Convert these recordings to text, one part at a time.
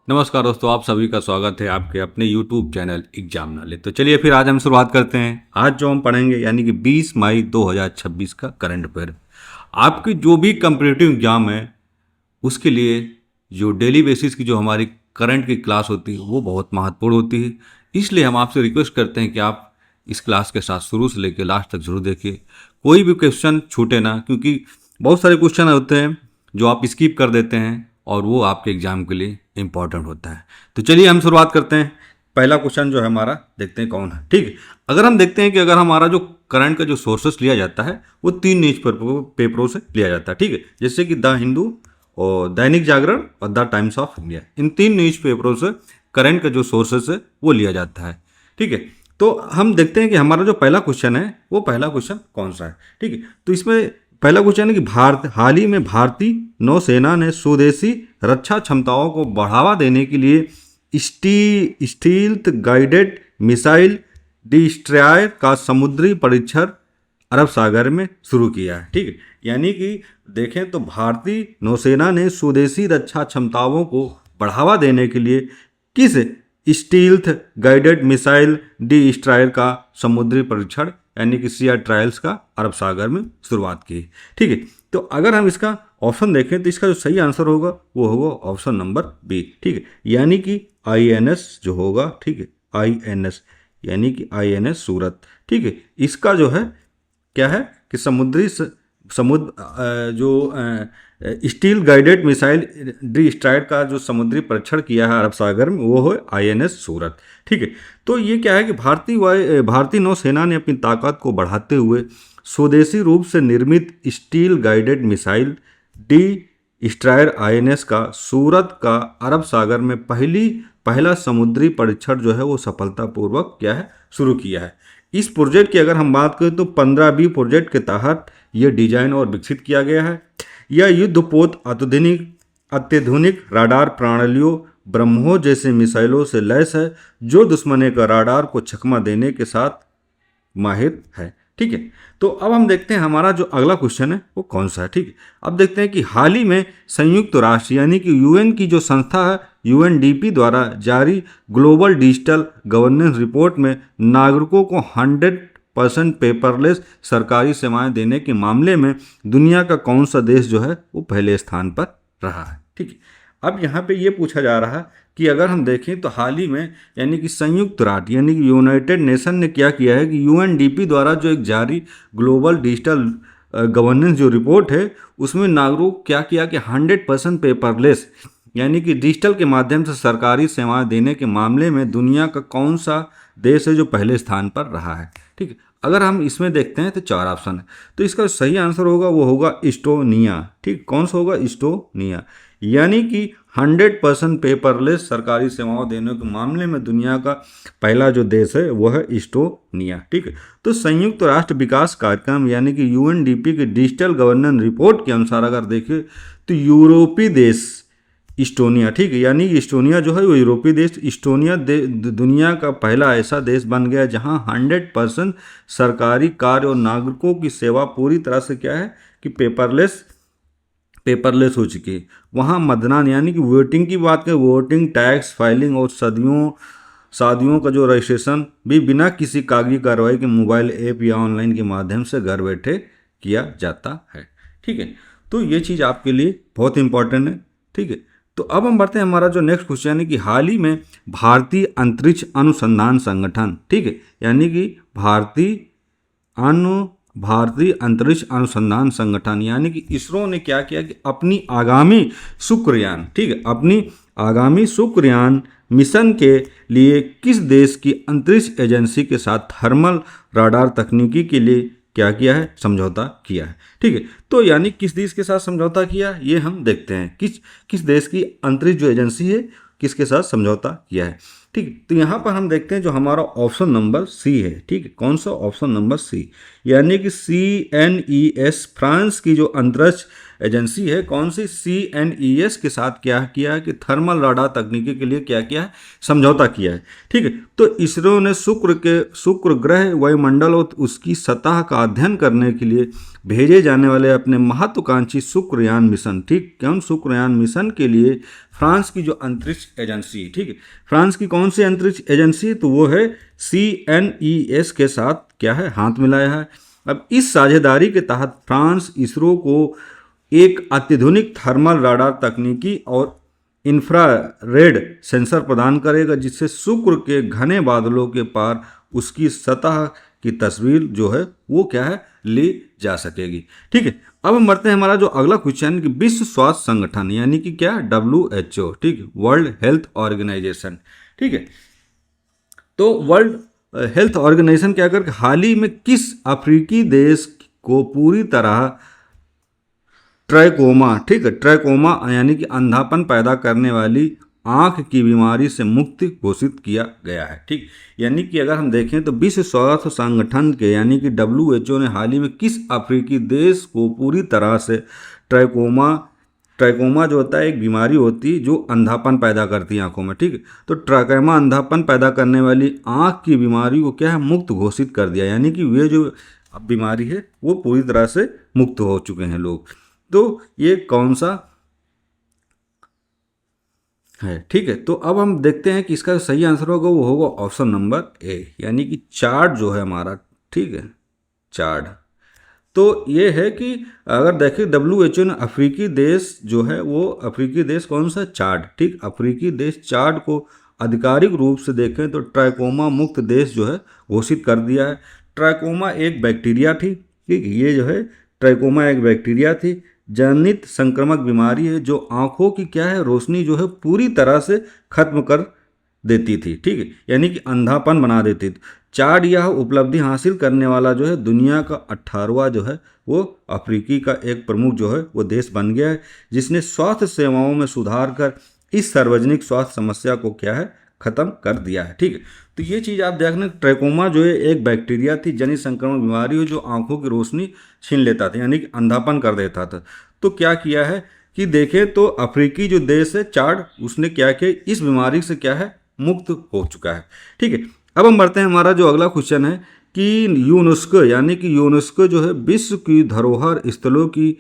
नमस्कार दोस्तों, आप सभी का स्वागत है आपके अपने YouTube चैनल एग्जाम नॉलेज। तो चलिए फिर आज हम शुरुआत करते हैं। आज जो हम पढ़ेंगे यानी कि 20 मई 2026 का करंट अफेयर। आपकी जो भी कम्पिटिटिव एग्जाम है उसके लिए जो डेली बेसिस की जो हमारी करंट की क्लास होती है वो बहुत महत्वपूर्ण होती है। इसलिए हम आपसे रिक्वेस्ट करते हैं कि आप इस क्लास के साथ शुरू से लेकर लास्ट तक जरूर देखिए, कोई भी क्वेश्चन छूटे ना, क्योंकि बहुत सारे क्वेश्चन होते हैं जो आप स्किप कर देते हैं और वो आपके एग्जाम के लिए इम्पॉर्टेंट होता है। तो चलिए हम शुरुआत करते हैं। पहला क्वेश्चन जो है हमारा, देखते हैं कौन है। ठीक है, अगर हम देखते हैं कि अगर हमारा जो करंट का जो सोर्सेस लिया जाता है वो 3 न्यूज पेपरों से लिया जाता है। ठीक है, जैसे कि द हिंदू और दैनिक जागरण और the times of India, in 3 news पेपरों से करंट का जो सोर्सेस है वो लिया जाता है। ठीक है, तो हम देखते हैं कि हमारा जो पहला क्वेश्चन है वो पहला क्वेश्चन कौन सा है। ठीक है, तो इसमें पहला क्वेश्चन है कि हाल ही में भारतीय नौसेना ने स्वदेशी रक्षा क्षमताओं को बढ़ावा देने के लिए स्टील्थ गाइडेड मिसाइल डिस्ट्रॉयर का समुद्री परीक्षण अरब सागर में शुरू किया है। ठीक है, यानी कि देखें तो भारतीय नौसेना ने स्वदेशी रक्षा क्षमताओं को बढ़ावा देने के लिए किस स्टील्थ गाइडेड मिसाइल डिस्ट्रॉयर का समुद्री परीक्षण यानी कि सीआर ट्रायल्स का अरब सागर में शुरुआत की। ठीक है, तो अगर हम इसका ऑप्शन देखें तो इसका जो सही आंसर होगा वो होगा ऑप्शन नंबर बी। ठीक है, यानी कि आईएनएस जो होगा, ठीक है, आईएनएस यानी कि आईएनएस सूरत। ठीक है, इसका जो है क्या है कि स्टील गाइडेड मिसाइल डिस्ट्रॉयर का जो समुद्री परीक्षण किया है अरब सागर में वो है आईएनएस सूरत। ठीक है, तो ये क्या है कि भारतीय नौसेना ने अपनी ताकत को बढ़ाते हुए स्वदेशी रूप से निर्मित steel guided missile destroyer INS का सूरत का अरब सागर में पहला समुद्री परीक्षण जो है वो सफलतापूर्वक क्या है शुरू किया है। इस प्रोजेक्ट की अगर हम बात करें तो 15B प्रोजेक्ट के तहत यह डिजाइन और विकसित किया गया है। यह युद्धपोत अत्याधुनिक राडार प्रणालियों ब्रह्मोस जैसे मिसाइलों से लैस है जो दुश्मन का राडार को चकमा देने के साथ माहिर है। ठीक है, तो अब हम देखते हैं हमारा जो अगला क्वेश्चन है वो कौन सा है। ठीक है, अब देखते हैं कि हाल ही में संयुक्त राष्ट्र यानी कि यूएन की जो संस्था है यूएनडीपी द्वारा जारी ग्लोबल डिजिटल गवर्नेंस रिपोर्ट में नागरिकों को 100% पेपरलेस सरकारी सेवाएं देने के मामले में दुनिया का कौन सा देश जो है वो पहले स्थान पर रहा है। ठीक है, अब यहाँ पे ये पूछा जा रहा है कि अगर हम देखें तो हाल ही में यानी कि संयुक्त राष्ट्र यानी कि यूनाइटेड नेशन ने क्या किया है कि यूएनडीपी द्वारा जो एक जारी ग्लोबल डिजिटल गवर्नेंस जो रिपोर्ट है उसमें नागरिकों क्या किया कि 100% पेपरलेस यानी कि डिजिटल के माध्यम से सरकारी सेवाएं देने के मामले में दुनिया का कौन सा देश है जो पहले स्थान पर रहा है। ठीक है, अगर हम इसमें देखते हैं तो 4 ऑप्शन है, तो इसका सही आंसर होगा वो होगा इस्टोनिया। ठीक, कौन सा होगा? इस्टोनिया, यानी कि 100% पेपरलेस सरकारी सेवाओं देने के मामले में दुनिया का पहला जो देश है वह है इस्टोनिया। ठीक है, तो संयुक्त राष्ट्र विकास कार्यक्रम यानी कि यूएनडीपी की डिजिटल गवर्नेंस रिपोर्ट के अनुसार अगर देखें तो यूरोपीय देश इस्टोनिया, ठीक है, यानी इस्टोनिया जो है वो यूरोपीय देश इस्टोनिया दुनिया का पहला ऐसा देश बन गया जहां 100% सरकारी कार्य और नागरिकों की सेवा पूरी तरह से क्या है कि पेपरलेस हो चुकी है। वहाँ मतदान यानी कि वोटिंग की बात करें, वोटिंग, टैक्स फाइलिंग और शादियों का जो रजिस्ट्रेशन भी बिना किसी कागजी कार्रवाई के मोबाइल ऐप या ऑनलाइन के माध्यम से घर बैठे किया जाता है। ठीक है, तो ये चीज़ आपके लिए बहुत इंपॉर्टेंट है। ठीक है, तो अब हम बढ़ते हैं हमारा जो नेक्स्ट क्वेश्चन है कि हाल ही में भारतीय अंतरिक्ष अनुसंधान संगठन, ठीक है, यानी कि भारतीय अंतरिक्ष अनुसंधान संगठन यानी कि इसरो ने क्या किया कि अपनी आगामी शुक्रयान, ठीक है, अपनी आगामी शुक्रयान मिशन के लिए किस देश की अंतरिक्ष एजेंसी के साथ थर्मल राडार तकनीकी के लिए क्या किया है? समझौता किया है। ठीक है, तो यानी किस देश के साथ समझौता किया ये हम देखते हैं, किस देश की अंतरिक्ष जो एजेंसी है किसके साथ समझौता किया है। ठीक है, तो यहाँ पर हम देखते हैं जो हमारा ऑप्शन नंबर सी है। ठीक है, कौन सा? ऑप्शन नंबर सी, यानी कि CNES फ्रांस की जो अंतरिक्ष एजेंसी है, कौन सी, CNES के साथ क्या किया है कि थर्मल राडार तकनीकी के लिए क्या किया है, समझौता किया है। ठीक है, तो इसरो ने शुक्र ग्रह वायुमंडल और उसकी सतह का अध्ययन करने के लिए भेजे जाने वाले अपने महत्वाकांक्षी शुक्रयान मिशन, ठीक, कौन शुक्रयान मिशन के लिए फ्रांस की जो अंतरिक्ष एजेंसी, ठीक है, फ्रांस की कौन सी अंतरिक्ष एजेंसी, तो वो है CNES के साथ क्या है, हाथ मिलाया है। अब इस साझेदारी के तहत फ्रांस इसरो को एक अत्याधुनिक थर्मल राडार तकनीकी और इंफ्रारेड सेंसर प्रदान करेगा, जिससे शुक्र के घने बादलों के पार उसकी सतह की तस्वीर जो है वो क्या है, ली जा सकेगी। ठीक है, अब हम बढ़ते हैं हमारा जो अगला क्वेश्चन कि विश्व स्वास्थ्य संगठन यानी कि क्या, WHO, ठीक, वर्ल्ड हेल्थ ऑर्गेनाइजेशन। ठीक है, तो वर्ल्ड हेल्थ ऑर्गेनाइजेशन क्या करके हाल ही में किस अफ्रीकी देश को पूरी तरह ट्राइकोमा, ठीक है, ट्राइकोमा यानी कि अंधापन पैदा करने वाली आंख की बीमारी से मुक्त घोषित किया गया है। ठीक, यानी कि अगर हम देखें तो विश्व स्वास्थ्य संगठन के यानी कि WHO ने हाल ही में किस अफ्रीकी देश को पूरी तरह से ट्राइकोमा जो होता है एक बीमारी होती है जो अंधापन पैदा करती है आंखों में। ठीक है, तो ट्राइकोमा अंधापन पैदा करने वाली आंख की बीमारी को क्या है, मुक्त घोषित कर दिया, यानी कि वे जो बीमारी है वो पूरी तरह से मुक्त हो चुके हैं लोग। तो ये कौन सा है। ठीक है, तो अब हम देखते हैं कि इसका जो सही आंसर होगा वो होगा ऑप्शन नंबर ए, यानी कि चार्ट जो है हमारा, ठीक है, चार्ट। तो ये है कि अगर देखें WHO ने अफ्रीकी देश जो है वो अफ्रीकी देश कौन सा, चार्ट, ठीक, अफ्रीकी देश चार्ट को आधिकारिक रूप से देखें तो ट्राइकोमा मुक्त देश जो है घोषित कर दिया है। ट्राइकोमा एक बैक्टीरिया थी, ठीक, ये जो है ट्राइकोमा एक बैक्टीरिया थी जनित संक्रामक बीमारी है जो आंखों की क्या है, रोशनी जो है पूरी तरह से खत्म कर देती थी। ठीक है, यानी कि अंधापन बना देती थी। चार्ट यह उपलब्धि हासिल करने वाला जो है दुनिया का 18वां जो है वो अफ्रीकी का एक प्रमुख जो है वो देश बन गया है, जिसने स्वास्थ्य सेवाओं में सुधार कर इस सार्वजनिक स्वास्थ्य समस्या को क्या है, खत्म कर दिया है। ठीक है, तो ये चीज़ आप देखना, ट्राइकोमा जो है एक बैक्टीरिया थी जनित संक्रमण बीमारी हो जो आंखों की रोशनी छीन लेता था, यानी कि अंधापन कर देता था। तो क्या किया है कि देखें तो अफ्रीकी जो देश है चार्ट, उसने क्या किया, इस बीमारी से क्या है, मुक्त हो चुका है। ठीक है, अब हम बढ़ते हैं हमारा जो अगला क्वेश्चन है कि यूनेस्को यानी कि यूनेस्को जो है विश्व की धरोहर स्थलों की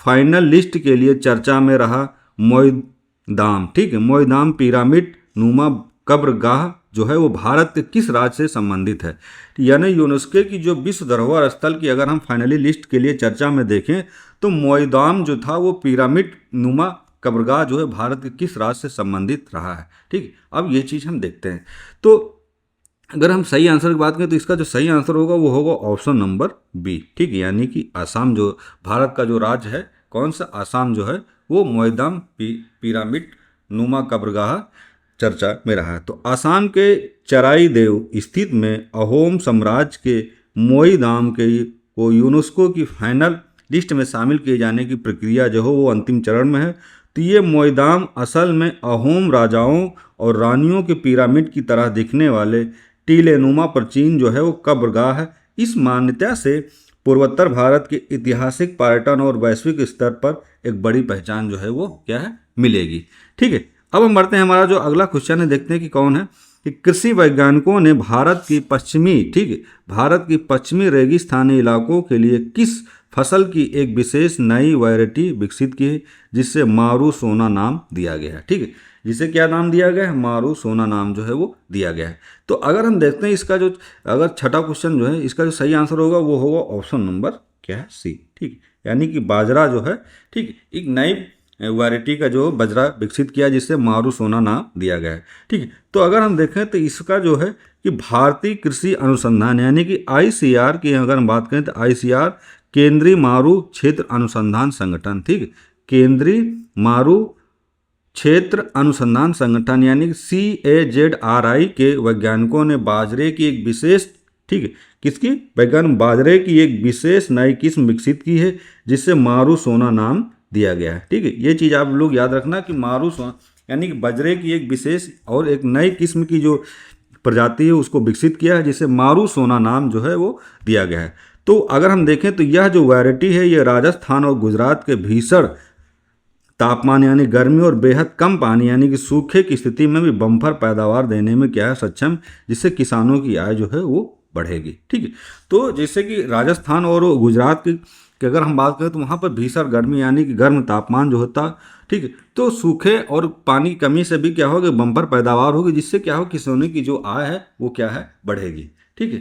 फाइनल लिस्ट के लिए चर्चा में रहा मोईदाम, ठीक है, मोईदाम पिरामिड नुमा कब्रगाह जो है वो भारत के किस राज्य से संबंधित है। यानी यूनेस्को की जो विश्व धरोहर स्थल की अगर हम फाइनली लिस्ट के लिए चर्चा में देखें तो मोईदाम जो था वो पिरामिड नुमा कब्रगाह जो है भारत के किस राज्य से संबंधित रहा है। ठीक है, अब ये चीज़ हम देखते हैं। तो अगर हम सही आंसर की बात करें तो इसका जो सही आंसर होगा वो होगा ऑप्शन नंबर बी, ठीक है, यानी कि आसाम जो भारत का जो राज्य है कौन सा, आसाम जो है वो मोईदाम पिरामिड नुमा कब्रगाह चर्चा में रहा है। तो आसाम के चराईदेव स्थित में अहोम साम्राज्य के मोईदाम के को यूनेस्को की फाइनल लिस्ट में शामिल किए जाने की प्रक्रिया जो है वो अंतिम चरण में है। तो ये मोईदाम असल में अहोम राजाओं और रानियों के पिरामिड की तरह दिखने वाले टीलेनुमा प्राचीन जो है वो कब्रगाह है। इस मान्यता से पूर्वोत्तर भारत के ऐतिहासिक पर्यटन और वैश्विक स्तर पर एक बड़ी पहचान जो है वो क्या है, मिलेगी। ठीक है, अब हम बढ़ते हैं हमारा जो अगला क्वेश्चन है, देखते हैं कि कौन है कि कृषि वैज्ञानिकों ने भारत की पश्चिमी, ठीक है, भारत की पश्चिमी रेगिस्तानी इलाकों के लिए किस फसल की एक विशेष नई वैरायटी विकसित की है जिससे मारू सोना नाम दिया गया है। ठीक है, जिसे क्या नाम दिया गया है, मारू सोना नाम जो है वो दिया गया है। तो अगर हम देखते हैं इसका जो अगर छठा क्वेश्चन जो है इसका जो सही आंसर होगा वो होगा ऑप्शन नंबर क्या है, सी, ठीक, यानी कि बाजरा जो है, ठीक, एक नई वैरायटी का जो बाजरा विकसित किया जिससे मारू सोना नाम दिया गया है। ठीक है, तो अगर हम देखें तो इसका जो है कि भारतीय कृषि अनुसंधान यानी कि ICR की अगर हम बात करें तो ICR केंद्रीय मारू क्षेत्र अनुसंधान संगठन, ठीक है, केंद्रीय मारू क्षेत्र अनुसंधान संगठन यानी CAZRI के वैज्ञानिकों ने बाजरे की एक विशेष, ठीक है, किसकी, वैज्ञानिक बाजरे की एक विशेष नई किस्म विकसित की है जिससे मारू सोना नाम दिया गया है। ठीक है, ये चीज़ आप लोग याद रखना कि मारू सोना यानी कि बाजरे की एक विशेष और एक नई किस्म की जो प्रजाति है उसको विकसित किया है जिससे मारू सोना नाम जो है वो दिया गया है। तो अगर हम देखें तो यह जो वैरायटी है ये राजस्थान और गुजरात के भीषण तापमान यानी गर्मी और बेहद कम पानी यानी कि सूखे की स्थिति में भी बम्पर पैदावार देने में क्या है सक्षम, जिससे किसानों की आय जो है वो बढ़ेगी। ठीक है, तो जैसे कि राजस्थान और गुजरात की अगर हम बात करें तो वहाँ पर भीषण गर्मी यानी कि गर्म तापमान जो होता, ठीक है, तो सूखे और पानी की कमी से भी क्या होगा, बम्पर पैदावार होगी, जिससे क्या हो किसानों की जो आय है वो क्या है बढ़ेगी। ठीक है,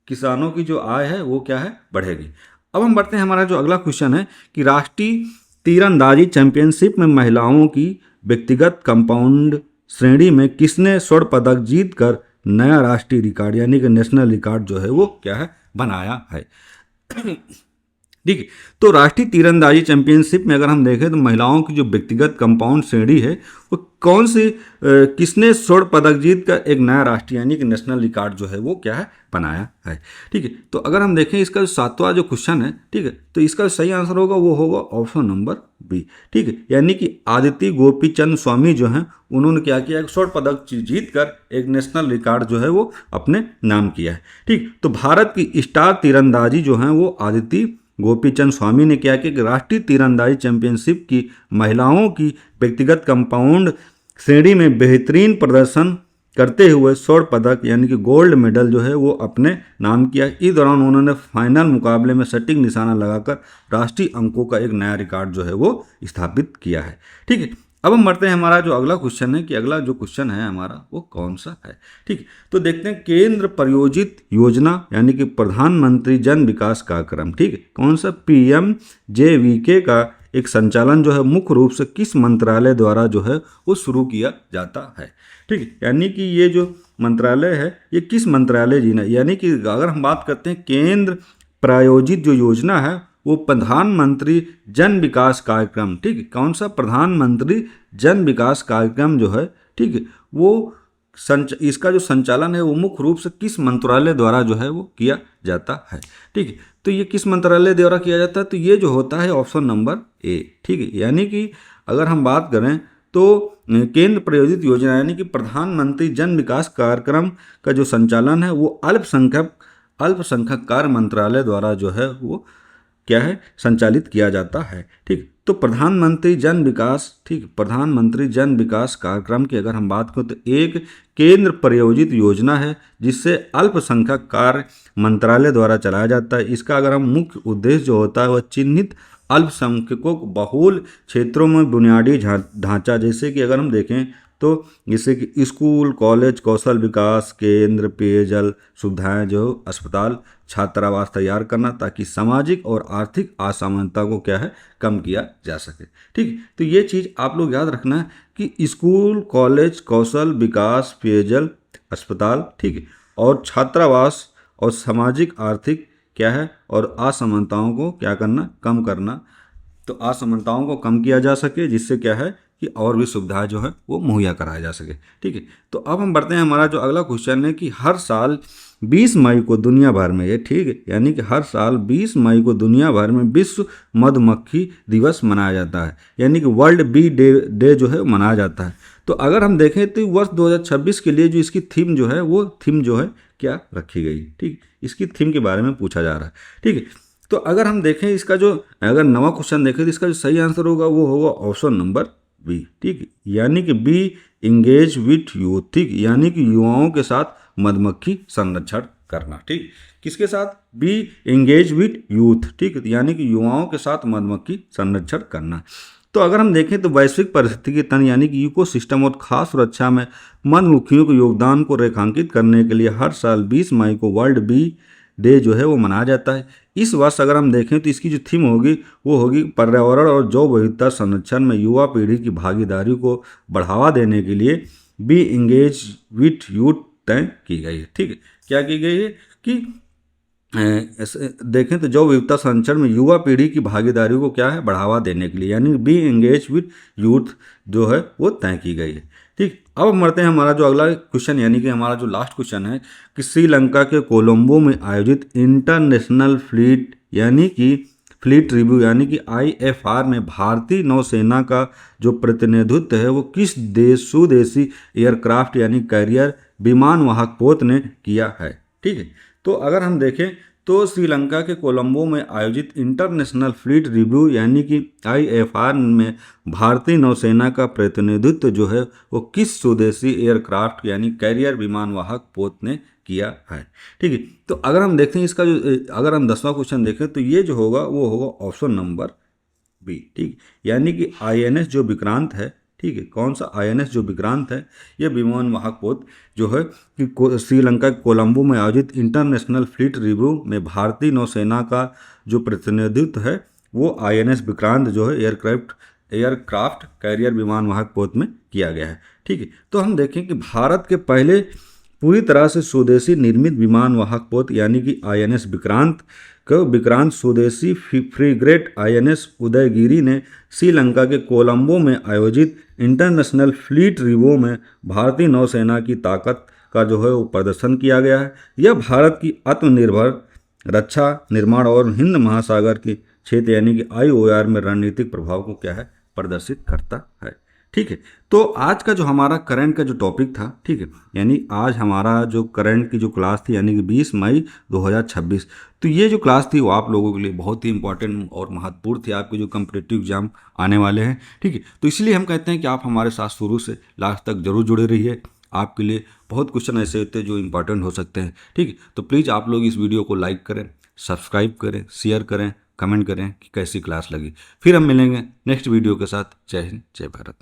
किसानों की जो आय है वो क्या है बढ़ेगी। अब हम बढ़ते हैं, हमारा जो अगला क्वेश्चन है कि राष्ट्रीय तीरंदाजी चैंपियनशिप में महिलाओं की व्यक्तिगत कंपाउंड श्रेणी में किसने स्वर्ण पदक जीतकर नया राष्ट्रीय रिकॉर्ड यानी कि नेशनल रिकॉर्ड जो है वो क्या है बनाया है। ठीक है, तो राष्ट्रीय तीरंदाजी चैंपियनशिप में अगर हम देखें तो महिलाओं की जो व्यक्तिगत कंपाउंड श्रेणी है वो कौन सी किसने स्वर्ण पदक जीत कर एक नया राष्ट्रीय यानी कि नेशनल रिकॉर्ड जो है वो क्या है बनाया है। ठीक है, तो अगर हम देखें इसका जो 7वां जो क्वेश्चन है, ठीक है, तो इसका सही आंसर होगा वो होगा ऑप्शन नंबर बी। ठीक है, यानी कि आदिति गोपीचंद स्वामी जो हैं उन्होंने क्या किया, एक स्वर्ण पदक जीत कर एक नेशनल रिकॉर्ड जो है वो अपने नाम किया है। ठीक, तो भारत की स्टार तीरंदाजी जो हैं वो आदिति गोपीचंद स्वामी ने क्या किया कि राष्ट्रीय तीरंदाजी चैंपियनशिप की महिलाओं की व्यक्तिगत कंपाउंड श्रेणी में बेहतरीन प्रदर्शन करते हुए स्वर्ण पदक यानी कि गोल्ड मेडल जो है वो अपने नाम किया। इस दौरान उन्होंने फाइनल मुकाबले में सटीक निशाना लगाकर राष्ट्रीय अंकों का एक नया रिकॉर्ड जो है वो स्थापित किया है। ठीक है, अब हम बढ़ते हैं, हमारा जो अगला क्वेश्चन है कि अगला जो क्वेश्चन है हमारा वो कौन सा है। ठीक है, तो देखते हैं केंद्र प्रायोजित योजना यानी कि प्रधानमंत्री जन विकास कार्यक्रम, ठीक है, कौन सा PMJVK का एक संचालन जो है मुख्य रूप से किस मंत्रालय द्वारा जो है वो शुरू किया जाता है। ठीक है, यानी कि ये जो मंत्रालय है ये किस मंत्रालय जी ने, यानी कि अगर हम बात करते हैं केंद्र प्रायोजित जो योजना है वो प्रधानमंत्री जन विकास कार्यक्रम, ठीक है, कौन सा प्रधानमंत्री जन विकास कार्यक्रम जो है, ठीक है, वो इसका जो संचालन है वो मुख्य रूप से किस मंत्रालय द्वारा जो है वो किया जाता है। ठीक है, तो ये किस मंत्रालय द्वारा किया जाता है, तो ये जो होता है ऑप्शन नंबर ए। ठीक है, यानी कि अगर हम बात करें तो केंद्र प्रायोजित योजना यानी कि प्रधानमंत्री जन विकास कार्यक्रम का जो संचालन है वो अल्पसंख्यक कार्य मंत्रालय द्वारा जो है वो क्या है संचालित किया जाता है। ठीक, तो प्रधानमंत्री जन विकास, ठीक, प्रधानमंत्री जन विकास कार्यक्रम की अगर हम बात करें तो एक केंद्र प्रायोजित योजना है जिससे अल्पसंख्यक कार्य मंत्रालय द्वारा चलाया जाता है। इसका अगर हम मुख्य उद्देश्य जो होता है वह चिन्हित अल्पसंख्यकों बहुल क्षेत्रों में बुनियादी ढांचा, जैसे कि अगर हम देखें तो जैसे कि स्कूल, कॉलेज, कौशल विकास केंद्र, पेयजल सुविधाएं, जो अस्पताल, छात्रावास तैयार करना ताकि सामाजिक और आर्थिक असमानता को क्या है कम किया जा सके। ठीक, तो ये चीज़ आप लोग याद रखना है कि स्कूल, कॉलेज, कौशल विकास, पेयजल, अस्पताल, ठीक है, और छात्रावास और सामाजिक आर्थिक क्या है और असमानताओं को क्या करना, कम करना, तो असमानताओं को कम किया जा सके जिससे क्या है कि और भी सुविधाएं जो है वो मुहैया कराया जा सके। ठीक है, तो अब हम बढ़ते हैं, हमारा जो अगला क्वेश्चन है कि हर साल 20 मई को दुनिया भर में ये, ठीक है, यानी कि हर साल 20 मई को दुनिया भर में विश्व मधुमक्खी दिवस मनाया जाता है, यानी कि वर्ल्ड बी डे जो है मनाया जाता है। तो अगर हम देखें तो वर्ष 2026 के लिए जो इसकी थीम जो है वो थीम जो है क्या रखी गई। ठीक, इसकी थीम के बारे में पूछा जा रहा है। ठीक है, तो अगर हम देखें इसका जो अगर नवा क्वेश्चन देखें तो इसका जो सही आंसर होगा वो होगा ऑप्शन नंबर बी। ठीक है, यानी कि बी इंगेज विथ यूथ, ठीक, यानी कि युवाओं के साथ मधुमक्खी संरक्षण करना। ठीक, किसके साथ, बी इंगेज विथ यूथ, ठीक, यानी कि युवाओं के साथ मधुमक्खी संरक्षण करना। तो अगर हम देखें तो वैश्विक पारिस्थितिकी तंत्र यानी कि इकोसिस्टम और खास सुरक्षा में मधुमक्खियों के योगदान को रेखांकित करने के लिए हर साल 20 मई को वर्ल्ड बी डे जो है वो मनाया जाता है। इस वर्ष अगर हम देखें तो इसकी जो थीम होगी वो होगी पर्यावरण और जैव विविधता संरक्षण में युवा पीढ़ी की भागीदारी को बढ़ावा देने के लिए बी इंगेज विथ यूथ तय की गई है। ठीक है, क्या की गई है कि देखें तो जैव विविधता संरक्षण में युवा पीढ़ी की भागीदारी को क्या है बढ़ावा देने के लिए, यानी बी इंगेज विथ यूथ जो है वो तय की गई है। ठीक, अब हम बढ़ते हैं, हमारा जो अगला क्वेश्चन यानी कि हमारा जो लास्ट क्वेश्चन है कि श्रीलंका के कोलंबो में आयोजित इंटरनेशनल फ्लीट यानी कि फ्लीट रिव्यू यानी कि IFR में भारतीय नौसेना का जो प्रतिनिधित्व है वो किस स्वदेशी एयरक्राफ्ट यानी कैरियर विमान वाहक पोत ने किया है। ठीक है, तो अगर हम देखें तो श्रीलंका के कोलंबो में आयोजित इंटरनेशनल फ्लीट रिव्यू यानी कि IFR में भारतीय नौसेना का प्रतिनिधित्व जो है वो किस स्वदेशी एयरक्राफ्ट यानी कैरियर विमान वाहक पोत ने किया है। ठीक है, तो अगर हम देखते हैं इसका जो अगर हम 10वां क्वेश्चन देखें तो ये जो होगा वो होगा ऑप्शन नंबर बी। ठीक, यानी कि INS जो विक्रांत है, ठीक है, कौन सा INS जो विक्रांत है, यह विमान वाहक पोत जो है कि श्रीलंका के कोलंबो में आयोजित इंटरनेशनल फ्लीट रिव्यू में भारतीय नौसेना का जो प्रतिनिधित्व है वो INS विक्रांत जो है एयरक्राफ्ट कैरियर विमान वाहक पोत में किया गया है। ठीक है, तो हम देखें कि भारत के पहले पूरी तरह से स्वदेशी निर्मित विमान वाहक पोत यानी कि INS विक्रांत स्वदेशी फ्रीगेट INS उदयगिरी ने श्रीलंका के कोलंबो में आयोजित इंटरनेशनल फ्लीट रिव्यू में भारतीय नौसेना की ताकत का जो है वो प्रदर्शन किया गया है। यह भारत की आत्मनिर्भर रक्षा निर्माण और हिंद महासागर के क्षेत्र यानी कि IOR में रणनीतिक प्रभाव को क्या है प्रदर्शित करता है। ठीक है, तो आज का जो हमारा करंट का जो टॉपिक था, ठीक है, यानी आज हमारा जो करंट की जो क्लास थी यानी कि 20 मई 2026, तो ये जो क्लास थी वो आप लोगों के लिए बहुत ही इंपॉर्टेंट और महत्वपूर्ण थी आपके जो कम्पिटिटिव एग्जाम आने वाले हैं। ठीक है, तो इसलिए हम कहते हैं कि आप हमारे साथ शुरू से लास्ट तक जरूर जुड़े रहिए। आपके लिए बहुत क्वेश्चन ऐसे होते हैं जो इंपॉर्टेंट हो सकते हैं। ठीक है, तो प्लीज़ आप लोग इस वीडियो को लाइक करें, सब्सक्राइब करें, शेयर करें, कमेंट करें कि कैसी क्लास लगी। फिर हम मिलेंगे नेक्स्ट वीडियो के साथ। जय हिंद, जय भारत।